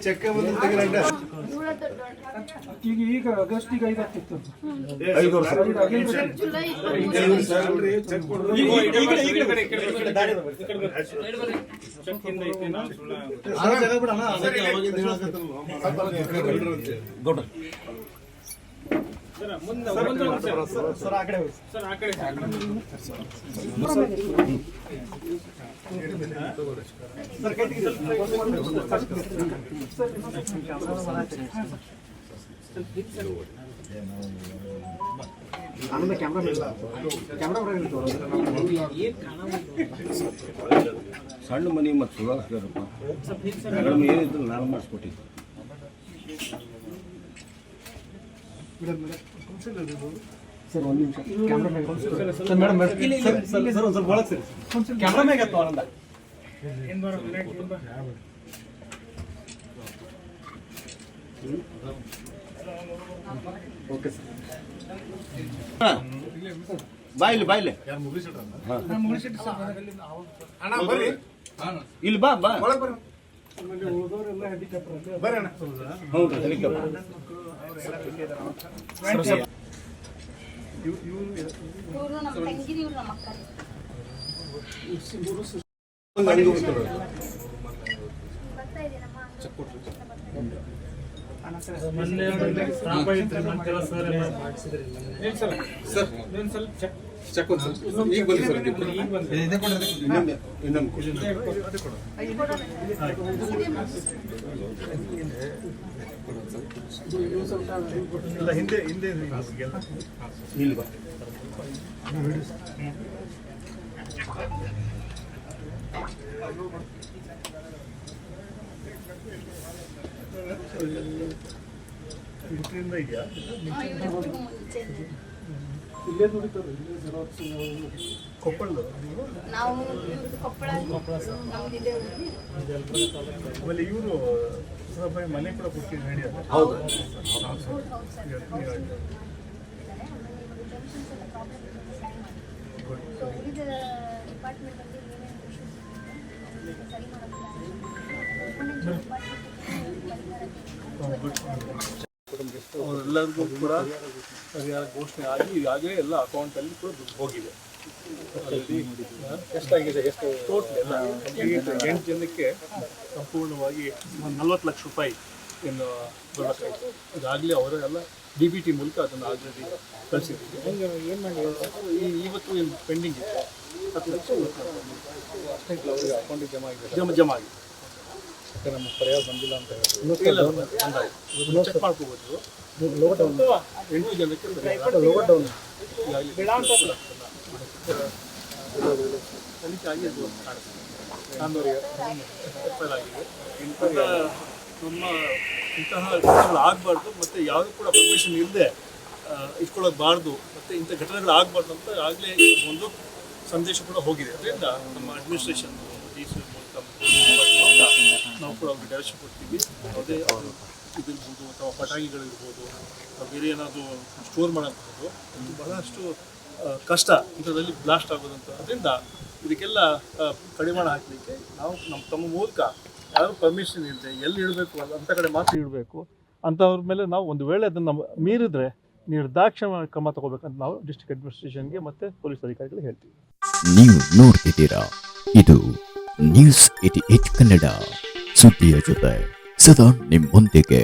Check ಬಂದ ಈಗ ಆಗಸ್ಟಿಗೆ 5 ಆಗ್ತಿತ್ತು. 5 ವರ್ಷ ಸರ್ ಆ ಕಡೆ ಸಣ್ಣ ಮನೆ ಮತ್ತು ಸುಧಾರಿಸ್ತಾರಪ್ಪ ಏನಿದ್ರು ನಾನು ಮಾಡಿಸ್ಕೊಟ್ಟಿದ್ದೆ. ಸರ್ ಒಂದು ನಿಮಿಷ ಸರ್ ಒಂದು ಸ್ವಲ್ಪ ಒಳಗೆ ಸರಿ ಕ್ಯಾಮ್ರಾ ಮ್ಯಾಗ ಆನಂದ ಓಕೆ ಸರ್ ಬಾಯಿಲಿ ಇಲ್ಲಿ ಬಾ ಉಳಿದವರೆಲ್ಲ ಹೆಲಿಕಾಪ್ಟರ್ ಹೌದು ಹೆಲಿಕಾಪ್ಟರ್ ಈಗ ಬನ್ನಿ ಸರ್ ಹಿಂದೆ ಇಲ್ಲಿ ಬಾ ಇದೆಯಾ ಇಲ್ಲೇ ದುಡಿತಾರೆ ಕೊಪ್ಪಳ ಆಮೇಲೆ ಇವರು ಮನೆ ಕೂಡ ಕೊಡ್ತೀವಿ ಹೇಳಿ ಹೌದು ಅವರೆಲ್ಲರಿಗೂ ಕೂಡ ಘೋಷಣೆ ಆಗಿ ಈಗಾಗಲೇ ಎಲ್ಲ ಅಕೌಂಟಲ್ಲಿ ಕೂಡ ದುಡ್ಡು ಹೋಗಿದೆ. ಎಷ್ಟಾಗಿದೆ ಟೋಟಲ್ ಎಲ್ಲ 8 ಜನಕ್ಕೆ ಸಂಪೂರ್ಣವಾಗಿ 40 ಲಕ್ಷ ರೂಪಾಯಿ ಏನು ಬರಬೇಕಾಯಿತು. ಈಗಾಗಲೇ ಅವರೆಲ್ಲ DBT ಮೂಲಕ ಅದನ್ನು ಆಲ್ರೆಡಿ ಕಳಿಸಿದ್ದೀವಿ. ಏನು ಮಾಡಿ ಇವತ್ತು ಏನು ಪೆಂಡಿಂಗ್ ಇದೆ 10 ಲಕ್ಷ ಅವರಿಗೆ ಅಕೌಂಟಿಗೆ ಜಮಾ ಆಗಿದೆ. ನಮ್ಮ ಪರಿಹಾರ ಬಂದಿಲ್ಲ ಅಂತ ಹೇಳಿ ಚೆಕ್ ಮಾಡ್ಕೋಬೋದು. 8 ಜನಕ್ಕೆ ನಮ್ಮ ಇಂತಹ ಘಟನೆಗಳು ಆಗಬಾರ್ದು ಮತ್ತು ಯಾವುದೂ ಕೂಡ ಪರ್ಮಿಷನ್ ಇಲ್ಲದೆ ಇಟ್ಕೊಳ್ಳೋಬಾರ್ದು ಮತ್ತು ಇಂಥ ಘಟನೆಗಳು ಆಗಬಾರ್ದು ಅಂತ ಆಗಲೇ ಒಂದು ಸಂದೇಶ ಕೂಡ ಹೋಗಿದೆ. ಅದರಿಂದ ನಮ್ಮ ಅಡ್ಮಿನಿಸ್ಟ್ರೇಷನ್ DC ಮೂಲಕ ನಾವು ಕೂಡ ಅವ್ರಿಗೆ ಡೈರೆಕ್ಷನ್ ಕೊಡ್ತೀವಿ. ಯಾವುದೇ ಇದಿರ್ಬೋದು ಅಥವಾ ಪಟಾಕಿಗಳಿರ್ಬೋದು ಬೇರೆ ಏನಾದರೂ ಸ್ಟೋರ್ ಮಾಡೋಂಥದ್ದು ಬಹಳಷ್ಟು ಕಷ್ಟ ಇಂಥದ್ರಲ್ಲಿ ಬ್ಲಾಸ್ಟ್ ಆಗೋದಂತ. ಅದರಿಂದ ಇದಕ್ಕೆಲ್ಲ ಕಡಿವಾಣ ಹಾಕಲಿಕ್ಕೆ ನಾವು ತಮ್ಮ ಮೂಲಕ ಯಾರು ಪರ್ಮಿಷನ್ ಇಲ್ಲದೆ ಎಲ್ಲಿ ಇಡಬೇಕು ಅಂಥ ಕಡೆ ಮಾತ್ರ ಇಡಬೇಕು. ಅಂಥವ್ರ ಮೇಲೆ ನಾವು ಒಂದು ವೇಳೆ ಅದನ್ನು ಮೀರಿದ್ರೆ ನಿರ್ದಾಕ್ಷಿಣ್ಯ ಕ್ರಮ ತಗೋಬೇಕಂತ ನಾವು ಡಿಸ್ಟ್ರಿಕ್ಟ್ ಅಡ್ಮಿನಿಸ್ಟ್ರೇಷನ್ಗೆ ಮತ್ತು ಪೊಲೀಸ್ ಅಧಿಕಾರಿಗಳಿಗೆ ಹೇಳ್ತೀವಿ. ನೀವು ನೋಡ್ತಿದ್ದೀರಾ, ಇದು ನ್ಯೂಸ್ 88 ಕನ್ನಡ, ಸುದ್ದಿಯ ಜೊತೆ ಸದಾ ನಿಮ್ಮೊಂದಿಗೆ.